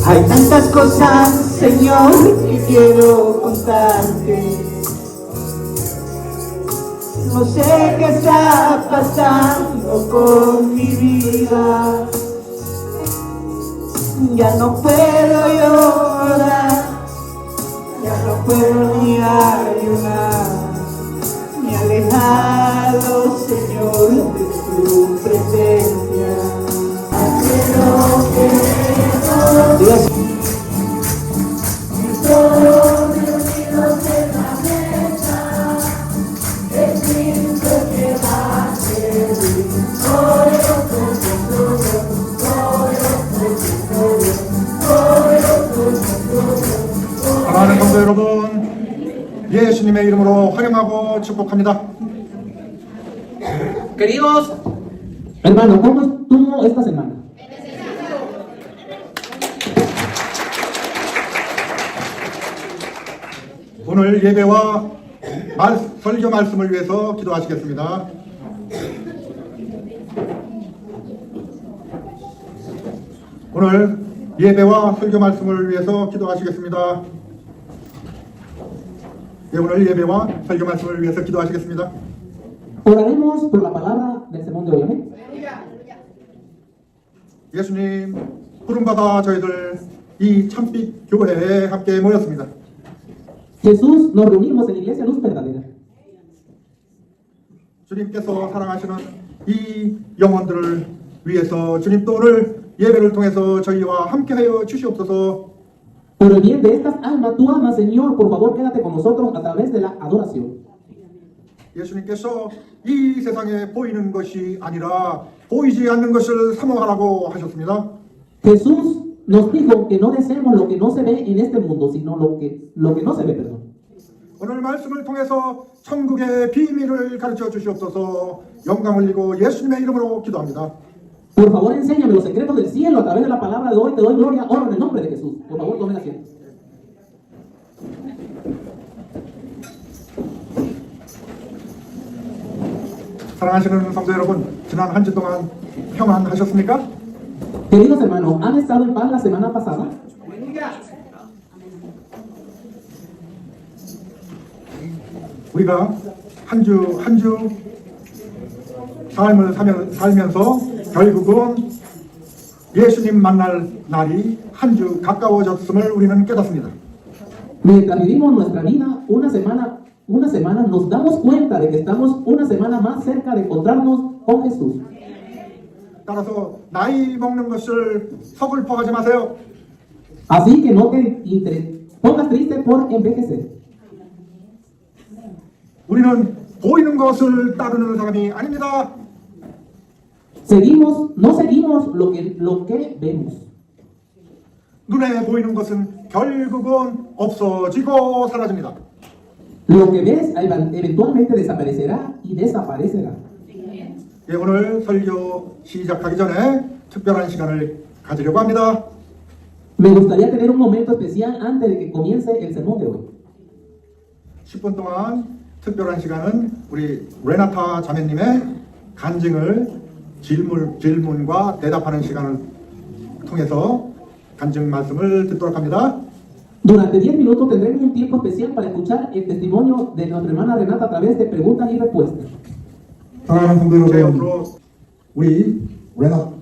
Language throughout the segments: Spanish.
Hay tantas cosas, Señor, que quiero contarte. No sé qué está pasando con mi vida. Ya no puedo llorar, ya no puedo ni ayunar. Me he alejado, Señor, de tu presencia. Dios. 사랑하는 성도 여러분, 예수님의 이름으로 환영하고 축복합니다. Queridos hermanos, ¿cómo estuvo esta semana? 오늘 예배와 설교 말씀을 위해서 기도하시겠습니다. 오늘 예배와 설교 말씀을 위해서 기도하시겠습니다. 예, 오늘 예배와 설교 말씀을 위해서 기도하시겠습니다. Oraremos por la palabra del sermón de hoy. ¿Amén? 예수님, 부름받아 저희들 이 참빛 교회에 함께 모였습니다. Jesús, nos reunimos en la iglesia Luz Verdadera. 주님께서 사랑하시는 이 영혼들을 위해서 주님 또 오늘 예배를 통해서 저희와 함께하여 주시옵소서. Por el bien de estas almas, tú amas, Señor, por favor, quédate con nosotros a través de la adoración. 예수님께서 이 세상에 보이는 것이 아니라 보이지 않는 것을 사모하라고 하셨습니다. Jesús nos dijo que no deseemos lo que no se ve en este mundo, sino lo que no se ve, perdón. 오늘 말씀을 통해서 천국의 비밀을 가르쳐 주시옵소서. 영광 올리고 예수님의 이름으로 기도합니다. Por favor, enséñame los secretos del cielo a través de la palabra de hoy. Te doy gloria, honra en el nombre de Jesús. Por favor, tomen asiento. 사랑하시는 성도 여러분, 지난 한 주 동안 평안하셨습니까? Queridos hermanos, ¿han estado en paz la semana pasada? 우리가 한 주 삶을 살면서 결국은 예수님 만날 날이 한 주 가까워졌음을 우리는 깨닫습니다. Mientras vivimos nuestra vida, una semana nos damos cuenta de que estamos una semana más cerca de encontrarnos con Jesús. 따라서 나이 먹는 것을 서글퍼하지 마세요. Así que no te pongas triste por envejecer. 우리는 보이는 것을 따르는 사람이 아닙니다. No seguimos lo que vemos. 눈에 보이는 것은 결국은 없어지고 사라집니다. Lo que ves eventualmente desaparecerá y desaparecerá. 예, 오늘 설교 시작하기 전에 특별한 시간을 가지려고 합니다. Me gustaría tener un momento especial antes de que comience el sermón de hoy. 10분 동안 특별한 시간은 우리 레나타 자매님의 간증을 질문과 대답하는 시간을 통해서 간증 말씀을 듣도록 합니다. Durante 10 minutos tendremos un tiempo especial para escuchar el testimonio de nuestra hermana Renata a través de preguntas y respuestas. 사랑하는 성도 여러분, 우리 레나타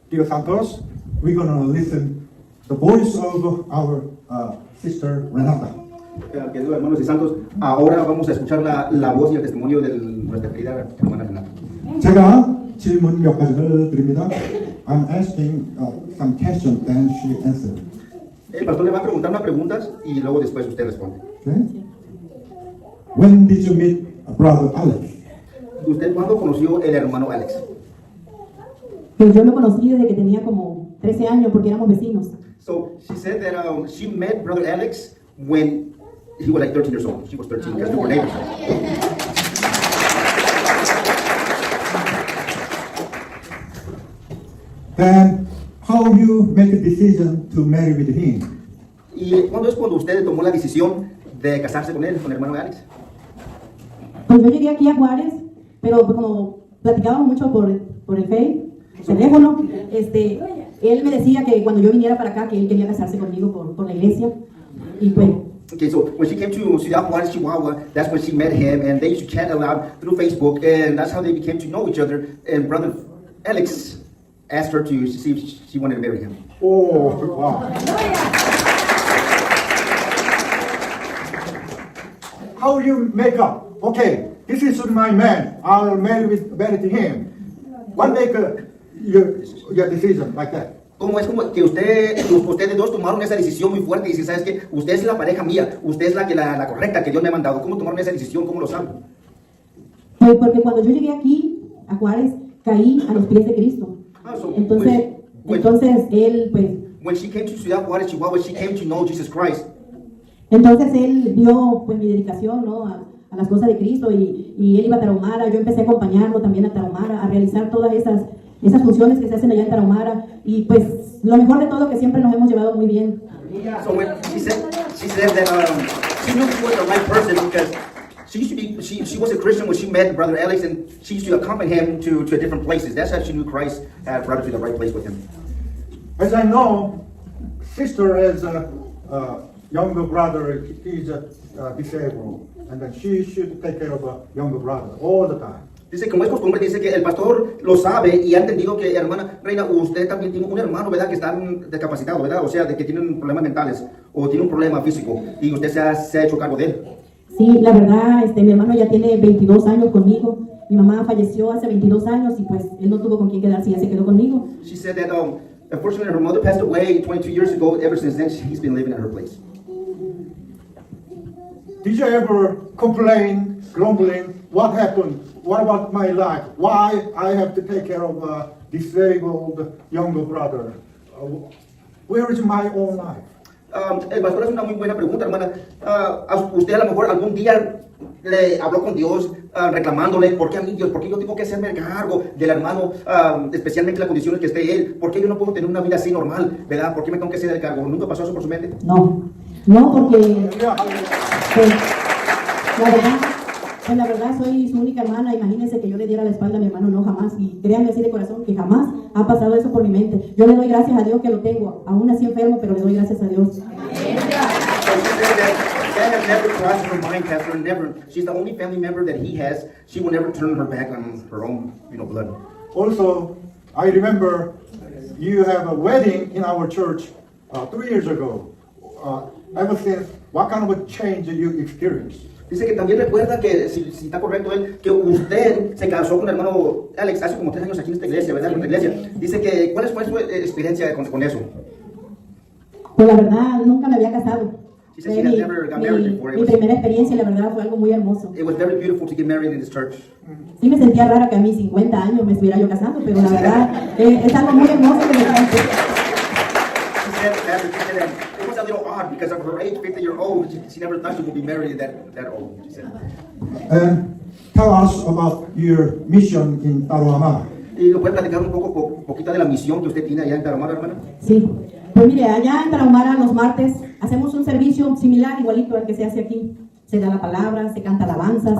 Dear Santos, we're going to listen the voice of our sister Renata. Queridos hermanos y santos, ahora vamos a escuchar la voz y el testimonio de nuestra querida hermana Renata. 제가 질문 몇 가지를 드립니다. I'm asking some questions, then she answers. El pastor le va a preguntar unas preguntas y luego después usted responde. Okay? When did you meet brother Alex? ¿Usted cuándo conoció el hermano Alex? Pues yo lo conocí desde que tenía como 13 años porque éramos vecinos. So she said that she met brother Alex when he was like 13 years old. She was 13 because we were neighbors. Then how you make a decision to marry with him? ¿Y cuándo es cuando usted tomó la decisión de casarse con él, con el hermano Alex? Pues yo llegué aquí a Juárez, pero como platicábamos mucho por el Face, teléfono. Él me decía que cuando yo viniera para acá, que él quería casarse conmigo por la iglesia. Y pues, Okay, so when she came to Ciudad Juárez, Chihuahua, that's when she met him, and they used to chat a lot through Facebook, and that's how they became to know each other. And Brother Alex asked her to see if she wanted to marry him. Oh, wow. How you make up? Okay, this is my man. I'll marry to him. What make your decision like that? ¿Cómo es como que ustedes dos tomaron esa decisión muy fuerte y dicen, ¿sabes qué? Usted es la pareja mía, usted es la correcta que Dios me ha mandado. ¿Cómo tomaron esa decisión? ¿Cómo lo saben? pues porque cuando yo llegué aquí, a Juárez, caí a los pies de Cristo. Entonces él, pues, When she came to Ciudad Juárez, Chihuahua, she came to know Jesus Christ. entonces él vio pues mi dedicación, ¿no? a las cosas de Cristo y él iba a Tarahumara. Yo empecé a acompañarlo también a Tarahumara, a realizar todas esas funciones que se hacen allá en Tarahumara, y pues lo mejor de todo que siempre nos hemos llevado muy bien. So when she said that she knew he was the right person because she was a Christian when she met Brother Alex, and she used to accompany him to different places. That's how she knew Christ had brought her to the right place with him. As I know, sister has a younger brother. He's disabled, and then she should take care of a younger brother all the time. Dice, como es costumbre, dice que el pastor lo sabe y ha entendido que, hermana Reina, usted también tiene un hermano, ¿verdad?, que está discapacitado, ¿verdad? O sea, de que tienen problemas mentales o tiene un problema físico y usted se ha hecho cargo de él. Sí, la verdad, mi hermano ya tiene 22 años conmigo. Mi mamá falleció hace 22 años y pues él no tuvo con quién quedarse y ya se quedó conmigo. She said that, unfortunately, her mother passed away 22 years ago. Ever since then, he's been living at her place. Did you ever complain, grumbling? What happened? What about my life? Why I have to take care of a disabled younger brother? Where is my own life? El pastor hace una muy buena pregunta, hermana. Usted a lo mejor algún día le habló con Dios reclamándole, ¿por qué a mí, Dios? ¿Por qué yo tengo que hacerme cargo del hermano, especialmente en las condiciones que esté él? ¿Por qué yo no puedo tener una vida así normal, verdad? ¿Por qué me tengo que hacer el cargo? ¿Nunca pasó eso por su mente? No, porque pues, la verdad soy su única hermana. Imagínense que yo le diera la espalda a mi hermano, no, jamás. Y créanme así de corazón que jamás ha pasado eso por mi mente. Yo le doy gracias a Dios que lo tengo, aún así enfermo, pero le doy gracias a Dios. That has never crossed her mind, Pastor. Never. She's the only family member that he has. She will never turn her back on her own, blood. Also, I remember you have a wedding in our church 3 years ago. Ever since, what kind of a change did you experience? Dice que también recuerda que, si está correcto él, que usted se casó con el hermano Alex hace como 3 años aquí en esta iglesia, ¿verdad? En esta iglesia. Dice que, ¿cuál fue su experiencia con eso? Pues la verdad, nunca me había casado. She said she had never got married before. Mi primera experiencia, la verdad, fue algo muy hermoso. It was very beautiful to get married in this church. Sí me sentía rara que a mis 50 años me estuviera yo casando, pero la verdad es algo muy hermoso que me encanta. She said that it was a little odd because of her age, 50-year-old, she never thought she would be married that old, she said. And tell us about your mission in Tarahumara. ¿Y lo puede platicar un poquito de la misión que usted tiene allá en Tarahumara, hermana? Sí, pues mire, allá en Tarahumara los martes hacemos un servicio similar, igualito al que se hace aquí. Se da la palabra, se canta alabanzas,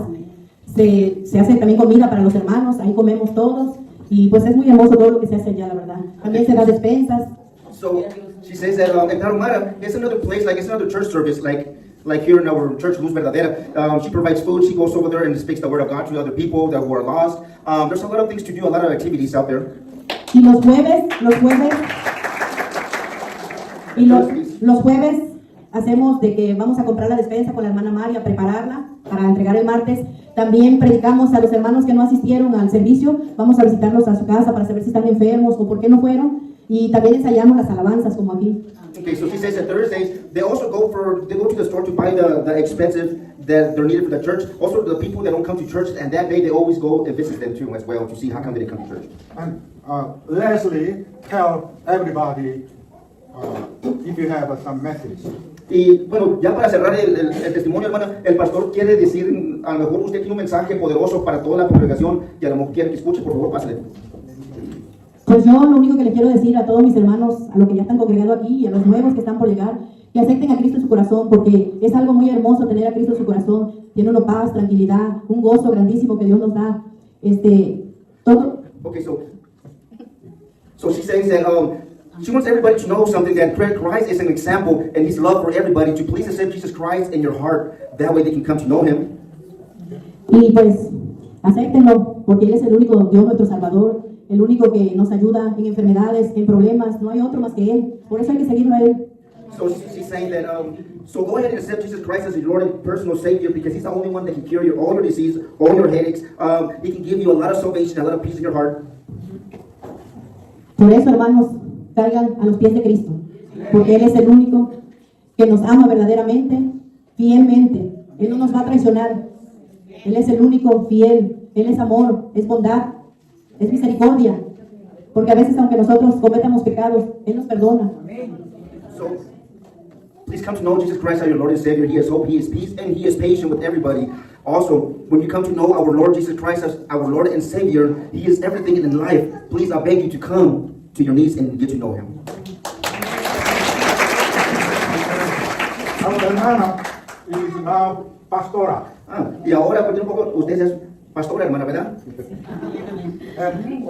se hace también comida para los hermanos, ahí comemos todos y pues es muy hermoso todo lo que se hace allá, la verdad. También se da despensas. So she says that in Tarahumara, it's another place, like it's another church service, like here in our church, Luz Verdadera. She provides food, she goes over there and speaks the word of God to other people that who are lost. There's a lot of things to do, a lot of activities out there. Y los jueves hacemos de que vamos a comprar la despensa con la hermana María, prepararla para entregar el martes. También predicamos a los hermanos que no asistieron al servicio, vamos a visitarlos a su casa para saber si están enfermos o por qué no fueron. Y también ensayamos las alabanzas como aquí. Okay, so she says that Thursdays they also go to the store to buy the expensive that they're needed for the church. Also, the people that don't come to church, and that day they always go and visit them too as well to see how come they didn't come to church. And Leslie, tell everybody if you have some message. Y bueno, ya para cerrar el testimonio, hermana, el pastor quiere decir, a lo mejor usted tiene un mensaje poderoso para toda la congregación y a lo mejor quiere que escuche, por favor, pásale. Pues yo lo único que le quiero decir a todos mis hermanos, a los que ya están congregados aquí y a los nuevos que están por llegar, que acepten a Cristo en su corazón, porque es algo muy hermoso tener a Cristo en su corazón. Tiene una paz, tranquilidad, un gozo grandísimo que Dios nos da. Todo. Okay, so So she says that she wants everybody to know something, that Christ is an example and his love for everybody, to please accept Jesus Christ in your heart. That way they can come to know him. Y pues, acéptenlo, porque Él es el único Dios, nuestro Salvador, el único que nos ayuda en enfermedades, en problemas. No hay otro más que Él. Por eso hay que seguirlo a Él. So she's saying that, so go ahead and accept Jesus Christ as your Lord and personal Savior, because he's the only one that can cure all your disease, all your headaches. He can give you a lot of salvation, a lot of peace in your heart. Por eso, hermanos, caigan a los pies de Cristo, porque Él es el único que nos ama verdaderamente, fielmente. Él no nos va a traicionar. Él es el único fiel. Él es amor, es bondad, es misericordia. Porque a veces, aunque nosotros cometamos pecados, Él nos perdona. So please come to know Jesus Christ as your Lord and Savior. He is hope, he is peace, and he is patient with everybody. Also, when you come to know our Lord Jesus Christ as our Lord and Savior, he is everything in life. Please, I beg you to come to your knees and get to know him. Our hermana is now pastora. Y ahora, pues, un poco, usted es pastora, hermana, ¿verdad? And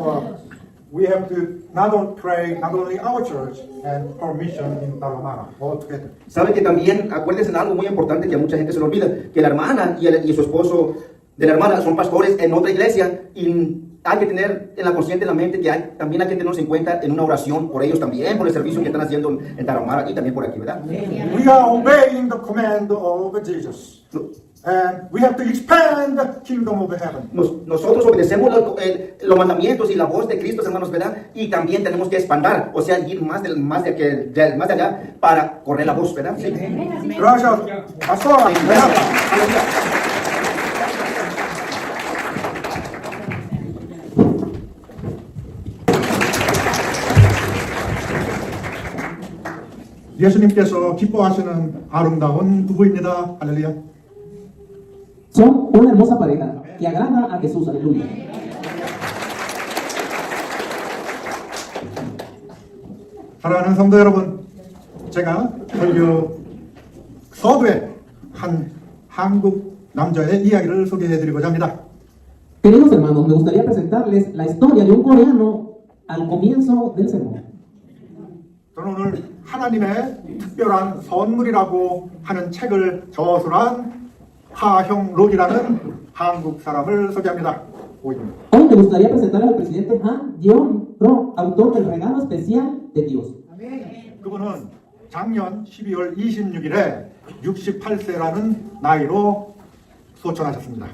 we have to not only pray, not only our church, and our mission in Tarahumara all together. Sabe que también, acuérdense en algo muy importante que a mucha gente se le olvida, que la hermana y su esposo de la hermana son pastores en otra iglesia, y hay que tener en la consciente, en la mente, que también hay que tenerlos en cuenta en una oración por ellos también, por el servicio que están haciendo en Tarahumara y también por aquí, ¿verdad? We are obeying the command of Jesus. And we have to expand the kingdom of heaven. Nosotros obedecemos los mandamientos y la voz de Cristo, hermanos, ¿verdad? Y también tenemos que expandir, o sea, ir más de allá para correr la voz, ¿verdad? Sí. Gracias, pastora. 예수님께서 기뻐하시는 아름다운 부부입니다. 할렐루야. Son una hermosa pareja que agrada a Jesús, aleluya. 사랑하는 성도 여러분, 제가 설교 서두에 한 한국 남자의 이야기를 소개해드리고자 합니다. Queridos hermanos, me gustaría presentarles la historia de un coreano al comienzo del sermón. 저는 오늘 하나님의 특별한 선물이라고 하는 책을 저술한 하형 록이라는 한국 사람을 소개합니다. 보입니다. Hoy me gustaría presentarles al presidente Han Yeon-rok, autor del regalo especial de Dios. 그분은 작년 12월 26일에 68세라는 나이로 소천하셨습니다.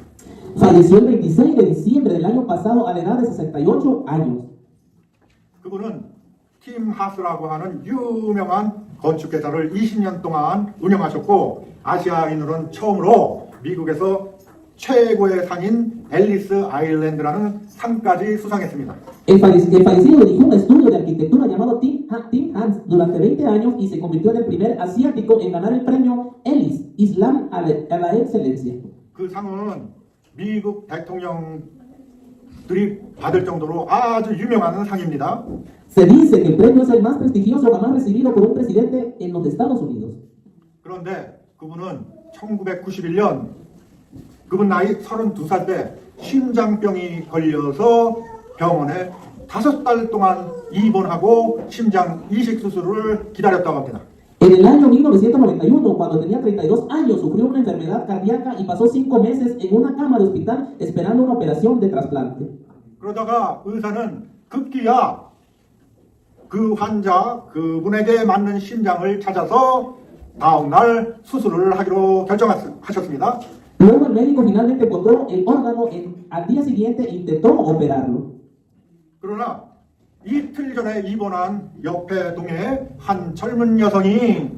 Falleció el 26 de diciembre del año pasado a la edad de 68 años. 그분은 팀 하스라고 하는 유명한 건축회사를 20년 동안 운영하셨고, 아시아인으로는 처음으로 미국에서 최고의 상인 앨리스 아일랜드라는 상까지 수상했습니다. El fallecido dirigió un estudio de arquitectura llamado Tim Hans durante 20 años y se convirtió en el primer asiático en ganar el premio Ellis, Islam a la excelencia. 그 상은 미국 대통령들이 받을 정도로 아주 유명한 상입니다. Se dice que el premio es el más prestigioso jamás recibido por un presidente en los Estados Unidos. 그런데 그분은 1991년 그분 나이 32살 때 심장병이 걸려서 병원에 5달 동안 입원하고 심장 이식 수술을 기다렸다고 합니다. En el año 1991, cuando tenía 32 años, sufrió una enfermedad cardíaca y pasó 5 meses en una cama de hospital esperando una operación de trasplante. 그러다가 의사는 급기야 그 환자, 그분에게 맞는 심장을 찾아서 다음날 수술을 하기로 결정하셨습니다. Luego el médico finalmente encontró el órgano al día siguiente e intentó operarlo. 그러나 이틀 전에 입원한 옆에 동에 한 젊은 여성이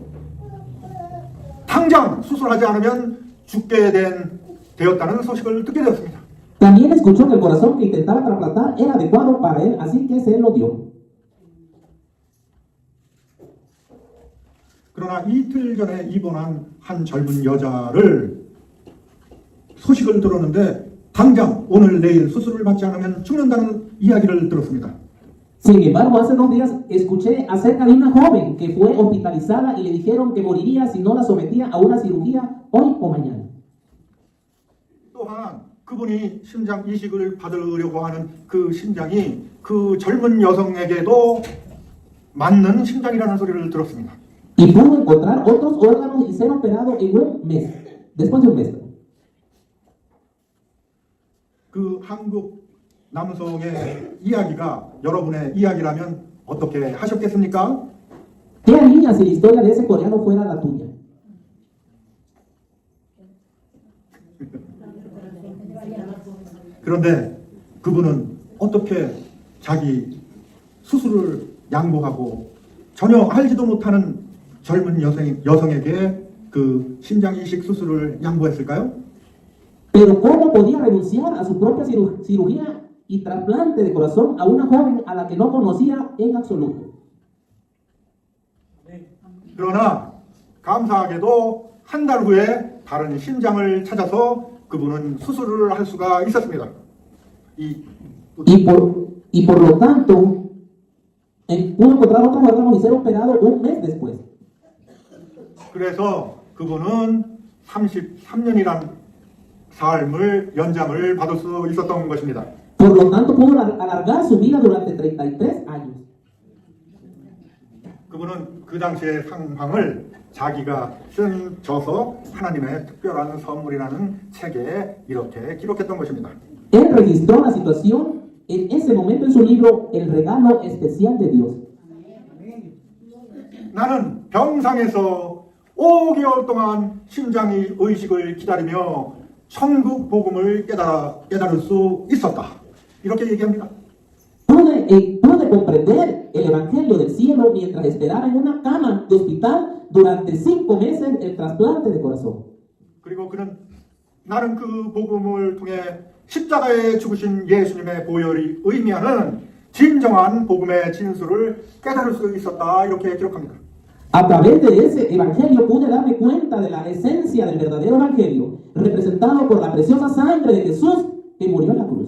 당장 수술하지 않으면 죽게 되었다는 소식을 듣게 되었습니다. También escuchó que el corazón que intentaba trasplantar era adecuado para él, así que se lo dio. 그러나 이틀 전에 입원한 한 젊은 여자를 소식을 들었는데 당장 오늘 내일 수술을 받지 않으면 죽는다는 이야기를 들었습니다. Sin embargo, hace 2 días escuché acerca de una joven que fue hospitalizada y le dijeron que moriría si no la sometía a una cirugía hoy o mañana. 또한 그분이 심장 이식을 받으려고 하는 그 심장이 그 젊은 여성에게도 맞는 심장이라는 소리를 들었습니다. Y pudo encontrar otros órganos y ser operado en un mes, después de un mes. 그 한국 남성의 이야기가 여러분의 이야기라면 어떻게 하셨겠습니까? ¿Qué harías si la historia de ese coreano fuera la tuya? 그런데 그분은 어떻게 자기 수술을 양보하고 전혀 알지도 못하는 젊은 여성에게 그 심장 이식 수술을 양보했을까요? Pero ¿cómo podía renunciar a su propia cirugía y trasplante de corazón a una joven a la que no conocía en absoluto? 그러나 감사하게도 한 달 후에 다른 심장을 찾아서 그분은 수술을 할 수가 있었습니다. Y por lo tanto, pudo encontrar otros órganos y ser operado un mes después. 그래서 그분은 33년이란 삶을 연장을 받을 수 있었던 것입니다. Por lo tanto, pudo alargar su vida durante 33 años. 그분은 그 당시의 상황을 자기가 쓴 저서 하나님의 특별한 선물이라는 책에 이렇게 기록했던 것입니다. Él registró la situación en ese momento en su libro El regalo especial de Dios. 나는 병상에서 5개월 동안 심장이 의식을 기다리며 천국 복음을 깨달을 수 있었다. 이렇게 얘기합니다. Pude comprender el evangelio del cielo mientras esperaba en una cama de hospital durante 5 meses el trasplante de corazón. 그리고 그는 나는 그 복음을 통해 십자가에 죽으신 예수님의 보혈이 의미하는 진정한 복음의 진수를 깨달을 수 있었다. 이렇게 기록합니다. A través de ese evangelio pude darme cuenta de la esencia del verdadero evangelio, representado por la preciosa sangre de Jesús que murió en la cruz.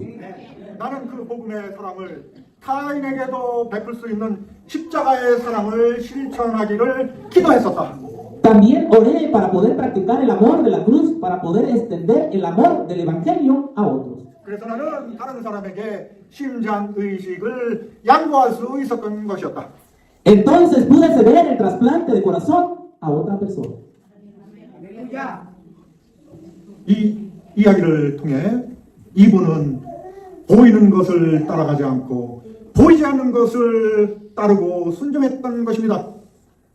나는 그 복음의 사랑을 타인에게도 베풀 수 있는 십자가의 사랑을 실천하기를 기도했었다. También oré para poder practicar el amor de la cruz, para poder extender el amor del evangelio a otros. 그래서 나는 다른 사람에게 심장 의식을 양보할 수 있었던 것이었다. Entonces pude ceder el trasplante de corazón a otra persona. 이 이야기를 통해 이분은 보이는 것을 따라가지 않고 보이지 않는 것을 따르고 순종했던 것입니다.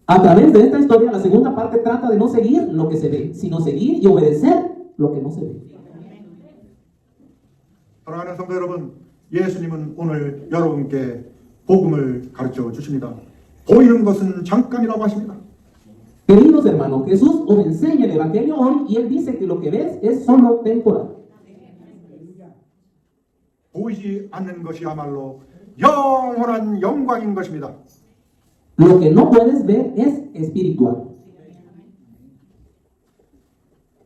A través de esta historia, la segunda parte trata de no seguir lo que se ve, sino seguir y obedecer lo que no se ve. 사랑하는 성도 여러분, 예수님은 오늘 여러분께 복음을 가르쳐 주십니다. 보이는 것은 잠깐이라고 하십니다. Queridos hermanos, Jesús os enseña el evangelio hoy y él dice que lo que ves es solo temporal. 보이지 않는 것이야말로 영원한 영광인 것입니다. Lo que no puedes ver es espiritual.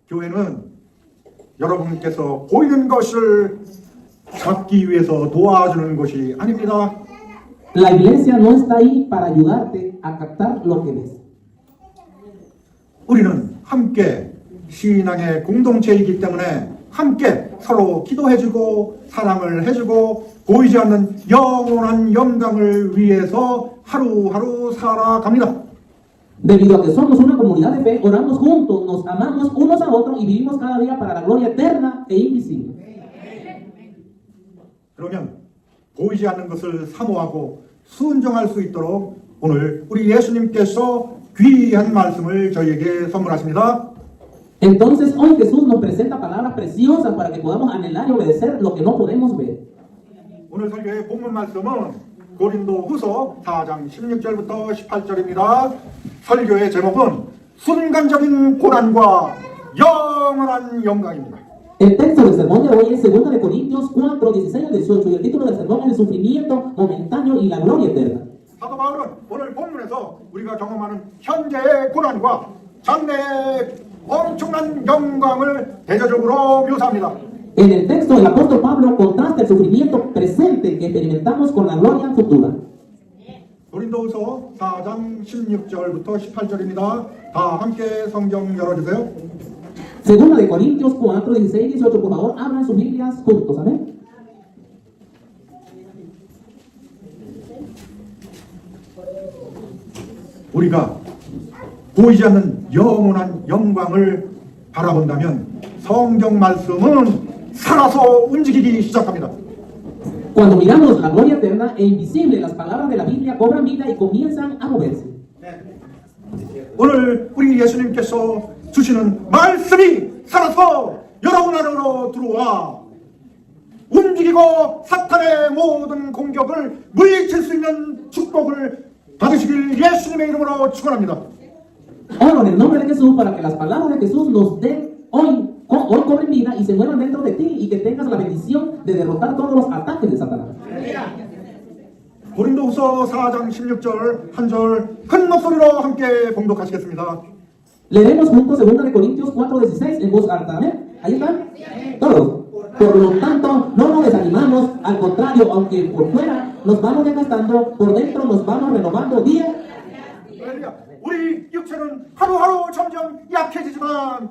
교회는 여러분께서 보이는 것을 잡기 위해서 도와주는 것이 아닙니다. La iglesia no está ahí para ayudarte a captar lo que ves. 우리는 함께 신앙의 공동체이기 때문에 함께 서로 기도해주고 사랑을 해주고 보이지 않는 영원한 영광을 위해서 하루하루 살아갑니다. Debido a que somos una comunidad de fe, oramos juntos, nos amamos unos a otros y vivimos cada día para la gloria eterna e invisible. 그러면 보이지 않는 것을 사모하고 순종할 수 있도록 오늘 우리 예수님께서 귀한 말씀을 저희에게 선물하십니다. Entonces hoy Jesús nos presenta palabras preciosas para que podamos anhelar y obedecer lo que no podemos ver. 오늘 설교의 본문 말씀은 고린도후서 4장 16절부터 18절입니다. 설교의 제목은 순간적인 고난과 영원한 영광입니다. El texto del sermón de hoy es 2 de Corintios 4, 16 al 18 y el título del sermón es el sufrimiento momentáneo y la gloria eterna. 사도 바울은 오늘 본문에서 우리가 경험하는 현재의 고난과 장래의 엄청난 영광을 대조적으로 묘사합니다. En el texto, el apóstol Pablo contrasta el sufrimiento presente que experimentamos con la gloria futura. 고린도후서 4장 16절부터 18절입니다. 다 함께 성경 열어주세요. Segunda de Corintios 4, 16, 18, por favor, abran sus Biblias juntos, amén. 우리가 보이지 않는 영원한 영광을 바라본다면 성경 말씀은 살아서 움직이기 시작합니다. Cuando miramos la gloria eterna e invisible, las palabras de la Biblia cobran vida y comienzan a moverse. 오늘 우리 예수님께서 주시는 말씀이 살아서 여러분 안으로 들어와 움직이고 사탄의 모든 공격을 물리칠 수 있는 축복을 받으시길 예수님의 이름으로 축원합니다. Oro en el nombre de Jesús para que las palabras de Jesús nos den hoy cobren vida y se muevan dentro de ti y que tengas la bendición de derrotar todos los ataques de Satanás. 고린도후서 4장 16절 한 절 큰 목소리로 함께 봉독하시겠습니다. Leemos juntos 2 de Corintios 4:16 en voz alta. ¿Amén? ¿Ahí están? Todos. Por lo tanto, no nos desanimamos, al contrario, aunque por fuera nos vamos desgastando, por dentro nos vamos renovando día. 할렐루야. 우리 육체는 하루하루 점점 약해지지만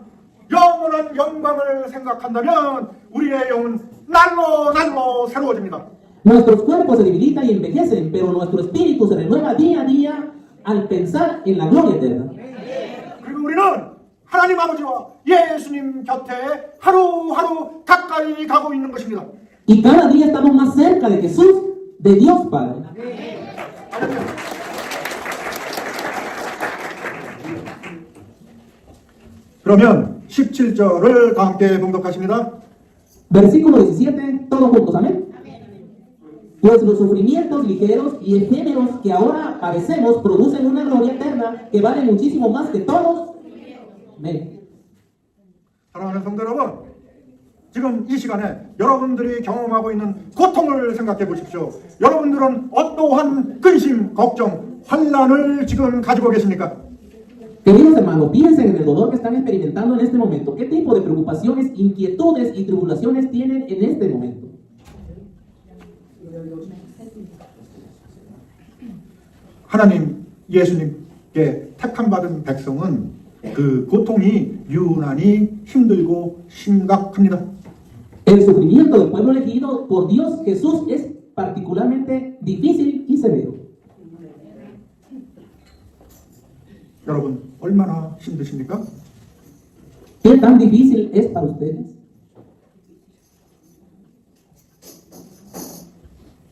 영원한 영광을 생각한다면 우리의 영은 날로 새로워집니다. Nuestros cuerpos se debilitan y envejecen, pero nuestro espíritu se renueva día a día al pensar en la gloria eterna. 그리고 우리는 하나님 아버지와 예수님 곁에 하루하루 가까이 가고 있는 것입니다. Y cada día estamos más cerca de Jesús, de Dios Padre. 그러면 17절을 다 함께 봉독하십니다. Versículo 17, todos juntos, amén. Pues los sufrimientos ligeros y efímeros que ahora padecemos producen una gloria eterna que vale muchísimo más que todos. Amén. 사랑하는 성도 여러분, 지금 이 시간에 여러분들이 경험하고 있는 고통을 생각해 보십시오. 여러분들은 어떠한 근심, 걱정, 환난을 지금 가지고 계십니까? Queridos hermanos, piensen en el dolor que están experimentando en este momento. ¿Qué tipo de preocupaciones, inquietudes y tribulaciones tienen en este momento? 하나님, 예수님께 택함 받은 백성은 그 고통이 유난히 힘들고 심각합니다. El sufrimiento del pueblo elegido por Dios Jesús es particularmente difícil y severo. 여러분, 얼마나 힘드십니까? ¿Qué tan difícil es para ustedes?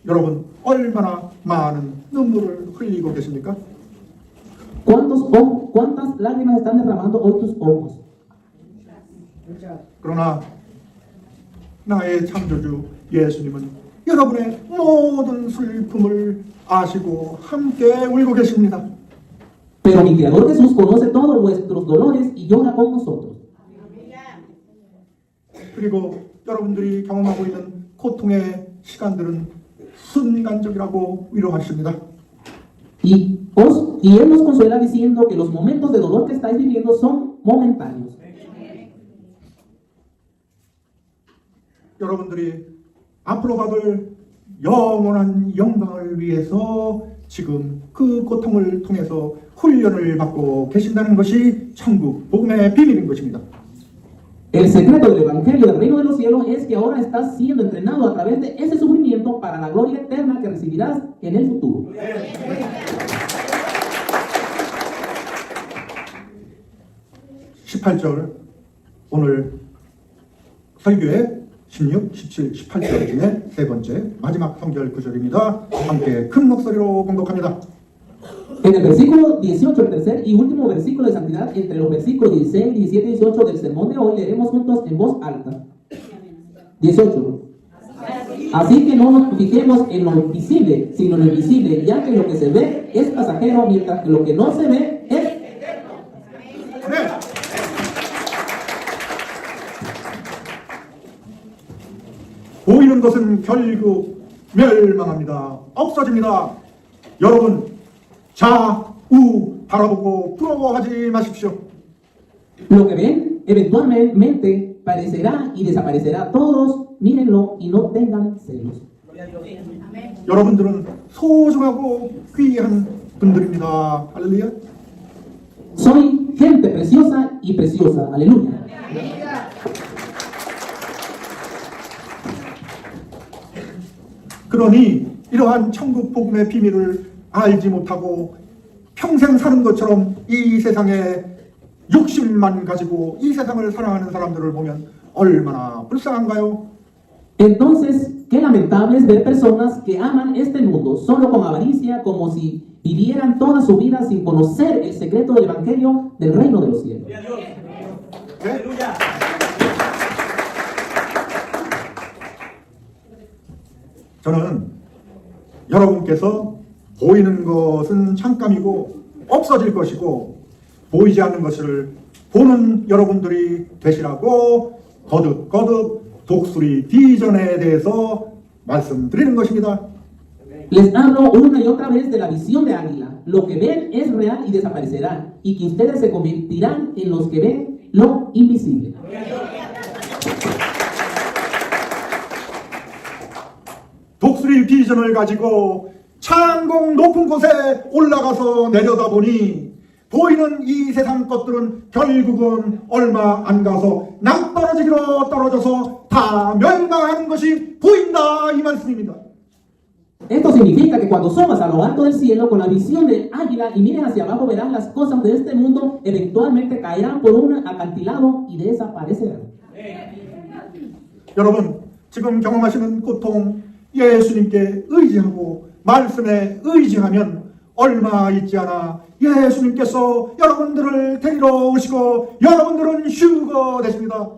여러분, 얼마나 많은 눈물을 흘리고 계십니까? ¿Cuántas lágrimas están derramando hoy tus ojos? 그러나 나의 창조주 예수님은 여러분의 모든 슬픔을 아시고 함께 울고 계십니다. Pero mi Creador Jesús conoce todos vuestros dolores y llora con nosotros. 그리고 여러분들이 경험하고 있는 고통의 시간들은 순간적이라고 위로하십니다. Y Él nos consuela diciendo que los momentos de dolor que estáis viviendo son momentáneos. 여러분들이 앞으로 받을 영원한 영광을 위해서 지금 그 고통을 통해서 훈련을 받고 계신다는 것이 천국 복음의 비밀인 것입니다. El secreto del Evangelio del Reino de los Cielos es que ahora estás siendo entrenado a través de ese sufrimiento para la gloria eterna que recibirás en el futuro. 18절 오늘 설교의 16, 17, 18절 중에 세 번째 마지막 성결 구절입니다. 함께 큰 목소리로 봉독합니다. En el versículo 18, el tercer y último versículo de santidad, entre los versículos 16, 17 y 18 del sermón de hoy, leeremos juntos en voz alta. 18. Así que no nos fijemos en lo visible, sino en lo invisible, ya que lo que se ve es pasajero, mientras que lo que no se ve es... 네. 보이는 것은 결국 멸망합니다. 없어집니다. 여러분 좌우 바라보고 부러워하지 마십시오. Lo que ven eventualmente parecerá y desaparecerá. Todos mírenlo y no tengan celos. 여러분들은 소중하고 귀한 분들입니다. 할렐루야. Soy gente preciosa y preciosa. Aleluya. 그러니 이러한 천국 복음의 비밀을 알지 못하고 평생 사는 것처럼 이 세상에 욕심만 가지고 이 세상을 사랑하는 사람들을 보면 얼마나 불쌍한가요? Entonces, qué lamentable es ver personas que aman este mundo solo con avaricia, como si vivieran toda su vida sin conocer el secreto del Evangelio del reino de los cielos. 네? 저는 여러분께서 보이는 것은 잠깐이고 없어질 것이고 보이지 않는 것을 보는 여러분들이 되시라고 거듭 독수리 비전에 대해서 말씀드리는 것입니다. Les hablo una y otra vez de la visión de águila. Lo que ven es real y desaparecerá, y que ustedes se convertirán en los que ven lo invisible. 독수리 비전을 가지고 창공 높은 곳에 올라가서 내려다보니 보이는 이 세상 것들은 결국은 얼마 안 가서 낭떠러지기로 떨어져서 다 멸망하는 것이 보인다 이 말씀입니다. Esto significa que cuando subas a lo alto del cielo con la visión del águila y mires hacia abajo, verás las cosas de este mundo eventualmente caerán por un acantilado y desaparecerán. 여러분 지금 경험하시는 고통 예수님께 의지하고 말씀에 의지하면 얼마 있지 않아 예수님께서 여러분들을 데리러 오시고 여러분들은 휴거 되십니다.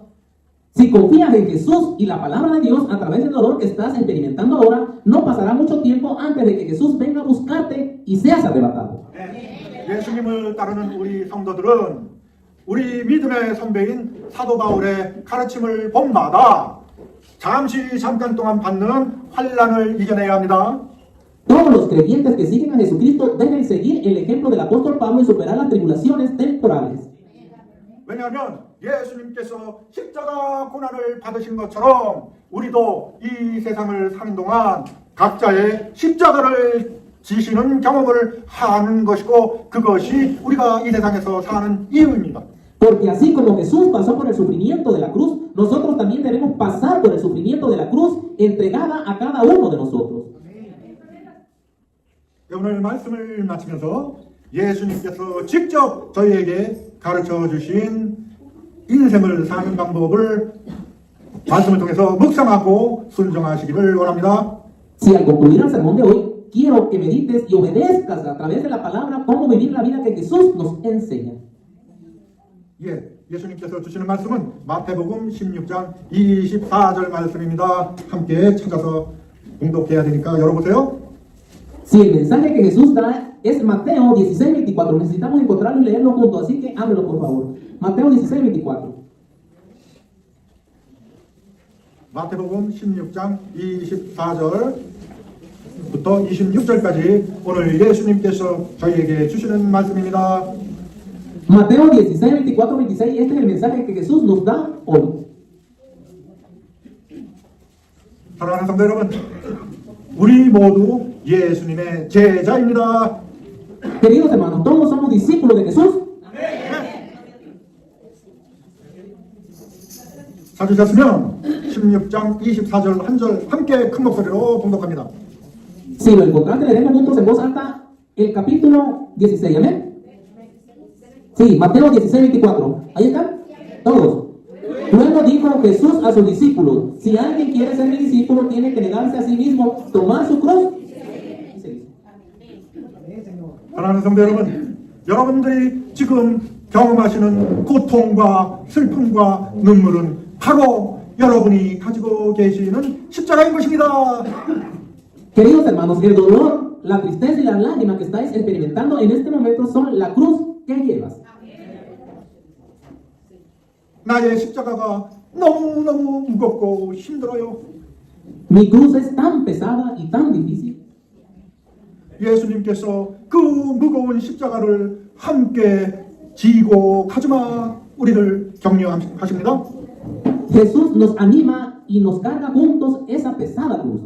Si confías en Jesús y la palabra de Dios a través del dolor que estás experimentando ahora, no pasará mucho tiempo antes de que Jesús venga a buscarte y seas arrebatado. 예수님을 따르는 우리 성도들은 우리 믿음의 선배인 사도 바울의 가르침을 본받아 잠깐 동안 받는 환난을 이겨내야 합니다. Todos los creyentes que siguen a Jesucristo deben seguir el ejemplo del apóstol Pablo y superar las tribulaciones temporales. 왜냐하면 예수님께서 십자가 고난을 받으신 것처럼 우리도 이 세상을 사는 동안 각자의 십자가를 지시는 경험을 하는 것이고 그것이 우리가 이 세상에서 사는 이유입니다. Porque así como Jesús pasó por el sufrimiento de la cruz, nosotros también debemos pasar por el sufrimiento de la cruz entregada a cada uno de nosotros. 오늘 말씀을 마치면서 예수님께서 직접 저희에게 가르쳐 주신 인생을 사는 방법을 말씀을 통해서 묵상하고 순종하시기를 원합니다. Si al concluir el sermón de hoy, quiero que medites y obedezcas a través de la palabra cómo vivir la vida que Jesús nos enseña. 예수님께서 주시는 말씀은 마태복음 16장 24절 말씀입니다. 함께 찾아서 공독해야 되니까 열어보세요. Si el mensaje que Jesús da es Mateo 16:24, necesitamos encontrarlo y leerlo juntos, así que ábrelo por favor. Mateo 16:24. 마태복음 16장 24절부터 26절까지 오늘 예수님께서 저희에게 주시는 말씀입니다. Mateo 16:24-26, este es el mensaje que Jesús nos da hoy. 사랑하는 성도 여러분, 우리 모두 예수님의 제자입니다. Queridos hermanos, todos somos discípulos de Jesús. 찾으셨으면 16장 24절 한 절 함께 큰 목소리로 봉독합니다. Si lo encontraste, leeremos juntos en voz alta el capítulo 16, ¿amén? Sí, Mateo 16:24. ¿Ahí están? Todos. Luego dijo Jesús a sus discípulos: si alguien quiere ser mi discípulo, tiene que negarse a sí mismo, tomar su cruz. 사랑하는 성도 여러분, 여러분들이 지금 경험하시는 고통과 슬픔과 눈물은 바로 여러분이 가지고 계시는 십자가인 것입니다. Queridos hermanos, el dolor, la tristeza y las lágrimas que estáis experimentando en este momento son la cruz que llevas. 나의 십자가가 너무너무 무겁고 힘들어요. Mi cruz es tan pesada y tan difícil. 예수님께서 그 무거운 십자가를 함께 지고 가지마 우리를 격려하십니다. Jesús nos anima y nos carga juntos esa pesada cruz.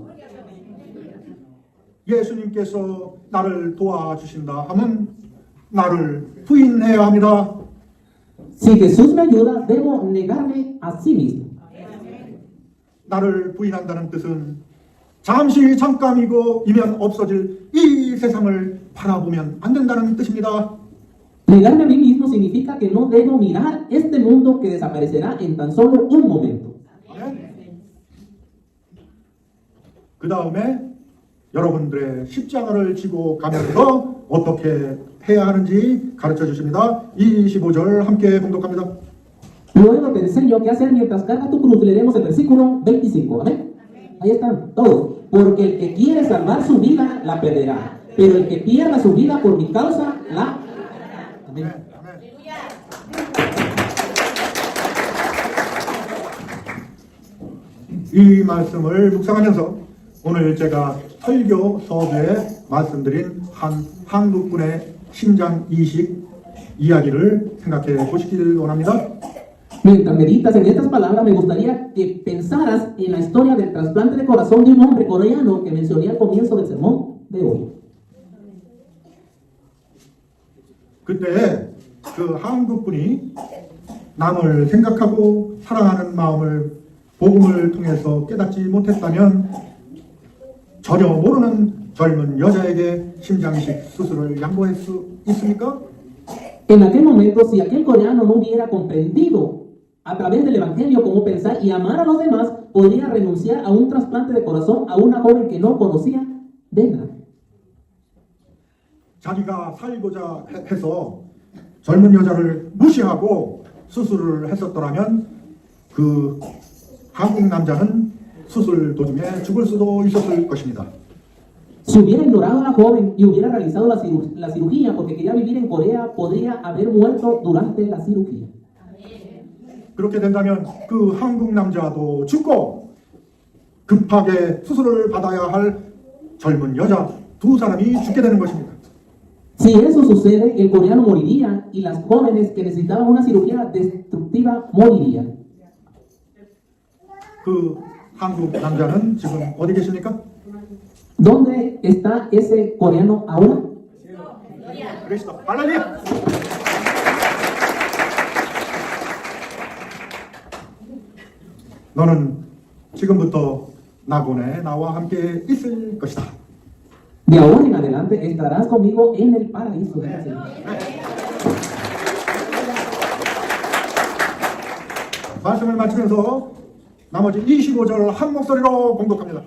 예수님께서 나를 도와주신다 하면 나를 부인해야 합니다. Si Jesús me ayuda, debo negarme a sí mismo. 나를 부인한다는 뜻은 잠시 잠깐이고 이면 없어질 이 세상을 바라보면 안 된다는 뜻입니다. Negarme a mí mismo significa que no debo mirar este mundo que desaparecerá en tan solo un momento. 그 다음에 여러분들의 십자가를 지고 가면서 어떻게 해야 하는지 가르쳐 주십니다. 25절 함께 봉독합니다. Luego te enseño qué hacer mientras cargas tu cruz. Leeremos el versículo 25. Amén. Ahí están todos. Porque el que quiere salvar su vida, la perderá. Pero el que pierda su vida por mi causa, la... Amén. 이 말씀을 묵상하면서 오늘 제가 설교 서두에 말씀드린 한 한국분의 심장 이식 이야기를 생각해 보시길 원합니다. Mientras meditas en estas palabras, me gustaría que pensaras en la historia del trasplante de corazón de un hombre coreano que mencioné al comienzo del sermón de hoy. 그때 그 한국분이 남을 생각하고 사랑하는 마음을 복음을 통해서 깨닫지 못했다면 전혀 모르는 젊은 여자에게 심장이식 수술을 양보할 수 있습니까? En aquel momento, si aquel coreano no hubiera comprendido a través del Evangelio cómo pensar y amar a los demás, podría renunciar a un trasplante de corazón a una joven que no conocía de nada. 자기가 살고자 해서 젊은 여자를 무시하고 수술을 했었더라면 그 한국 남자는 수술 도중에 죽을 수도 있었을 것입니다. Si hubiera ignorado a la joven y hubiera realizado la cirugía porque quería vivir en Corea, podría haber muerto durante la cirugía. 그렇게 된다면 그 한국 남자도 죽고 급하게 수술을 받아야 할 젊은 여자 두 사람이 죽게 되는 것입니다. Si eso sucede, el coreano moriría y las jóvenes que necesitaban una cirugía destructiva morirían. 그 한국 남자는 지금 어디 계십니까? ¿Dónde está ese coreano ahora? 그리스도 할렐루야! 너는 지금부터 낙원에 나와 함께 있을 것이다. De ahora en adelante estarás conmigo en el paraíso del Señor. 말씀을 마치면서 나머지 25절 한 목소리로 봉독합니다.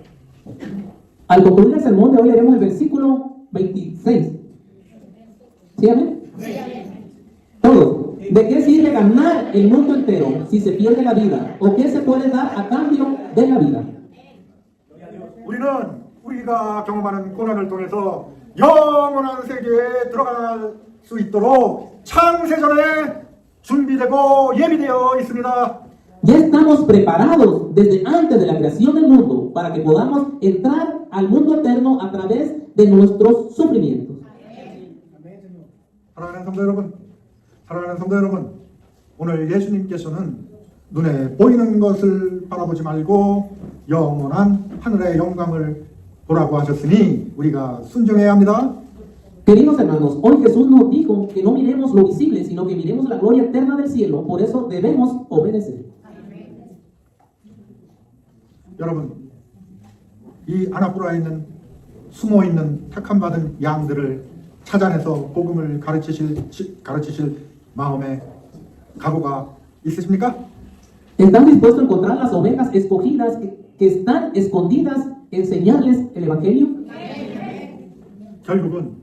Al concluir el sermón de hoy leeremos el versículo 26. ¿Sí, amén? Todos. ¿De qué sirve ganar el mundo entero si se pierde la vida? ¿O qué se puede dar a cambio de la vida? 우리가 경험하는 고난을 통해서 영원한 세계에 들어갈 수 있도록 창세전에 준비되고 예비되어 있습니다. Ya estamos preparados desde antes de la creación del mundo para que podamos entrar al mundo eterno a través de nuestros sufrimientos. 사랑하는 성도 여러분, 오늘 예수님께서는 눈에 보이는 것을 바라보지 말고 영원한 하늘의 영광을 보라고 하셨으니 우리가 순종해야 합니다. Queridos hermanos, hoy Jesús nos dijo que no miremos lo visible, sino que miremos la gloria eterna del cielo. Por eso debemos obedecer. 여러분, 이 아나푸라에 있는 숨어있는 택함받은 양들을 찾아내서 복음을 가르치실 마음에 각오가 있으십니까? ¿Están dispuestos a encontrar las ovejas escogidas que están escondidas, enseñarles el Evangelio? 결국은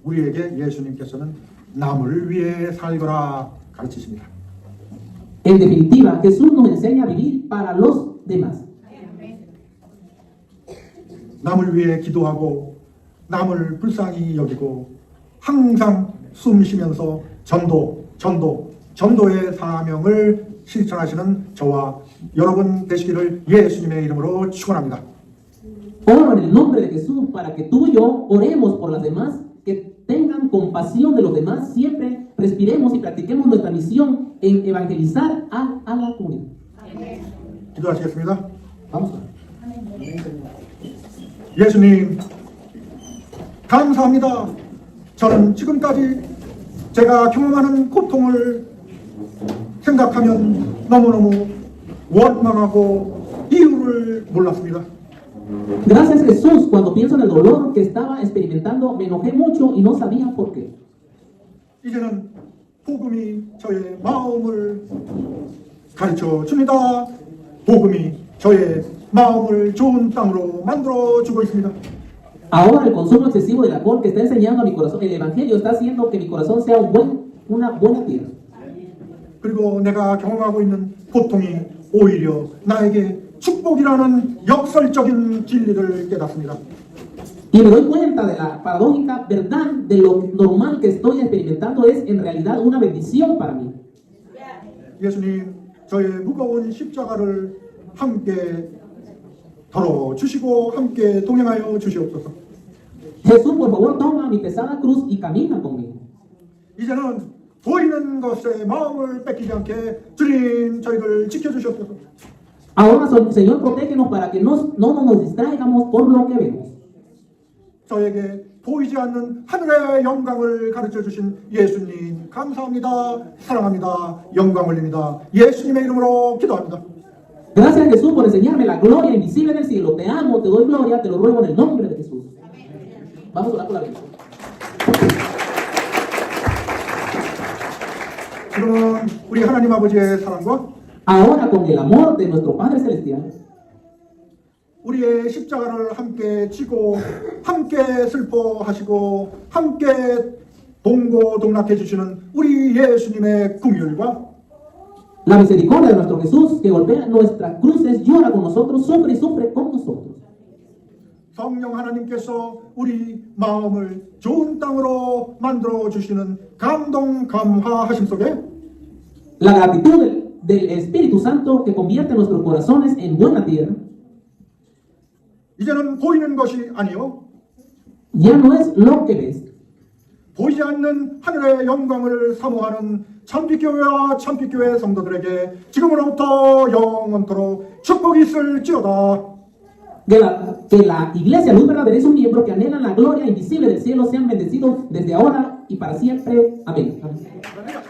우리에게 예수님께서는 남을 위해 살거라 가르치십니다. En definitiva, Jesús nos enseña a vivir para los demás. 남을 위해 기도하고 남을 불쌍히 여기고 항상 숨 쉬면서 전도의 사명을 실천하시는 저와 여러분 되시기를 예수님의 이름으로 축원합니다. Oro en el nombre de Jesús para que tú y yo oremos por las demás, que tengan compasión de los demás, siempre respiremos y practiquemos nuestra misión en evangelizar a la comunidad. 기도하시겠습니다. Vamos a 예수님 감사합니다. 저는 지금까지 제가 경험하는 고통을 생각하면 너무너무 원망하고 이유를 몰랐습니다. Gracias Jesús, cuando pienso en el dolor que estaba experimentando, me enojé mucho y no sabía por qué. 이제는 복음이 저의 마음을 가르쳐 줍니다. 복음이 저의 마음을 좋은 땅으로 만들어 주고 있습니다. Ahora el consumo excesivo del alcohol que está enseñando a mi corazón, el evangelio está haciendo que mi corazón sea una buena tierra. 그리고 내가 경험하고 있는 고통이 오히려 나에게 축복이라는 역설적인 진리를 깨닫습니다. Y me doy cuenta de la paradójica verdad de lo normal que estoy experimentando es en realidad una bendición para mí. 예수님, 저의 무거운 십자가를 함께 덜어 주시고 함께 동행하여 주시옵소서. Jesús, por favor, toma mi pesada cruz y camina conmigo. 이제는 보이는 것에 마음을 뺏기지 않게 주님 저희를 지켜주시옵소서. Ahora, Señor, protégenos para que no nos distraigamos por lo que vemos. 저에게 보이지 않는 하늘의 영광을 가르쳐 주신 예수님 감사합니다. 사랑합니다. 영광 올립니다. 예수님의 이름으로 기도합니다. Gracias Jesús por enseñarme la gloria invisible del cielo. Te amo, te doy gloria, te lo ruego en el nombre de Jesús. Vamos a orar por la bendición. 그러면 우리 하나님 아버지의 사랑과 Ahora con el amor de nuestro Padre Celestial, 우리의 십자가를 함께 지고 함께 슬퍼하시고 함께 동고동락해 주시는 우리 예수님의 긍휼과 la misericordia de nuestro Jesús que golpea nuestras cruces, llora con nosotros, sufre y sufre con nosotros. 성령 하나님께서 우리 마음을 좋은 땅으로 만들어 주시는 감동 감화하심 속에 La gratitud del Espíritu Santo que convierte nuestros corazones en buena tierra, 이제는 보이는 것이 아니요 ya no es lo que ves. 보이지 않는 하늘의 영광을 사모하는 참빛교회와 참빛교회 성도들에게 지금으로부터 영원토록 축복이 있을지어다. Que la iglesia, luz verdadera y sus miembros que anhelan la gloria invisible del cielo sean bendecidos desde ahora y para siempre. Amén. Amén.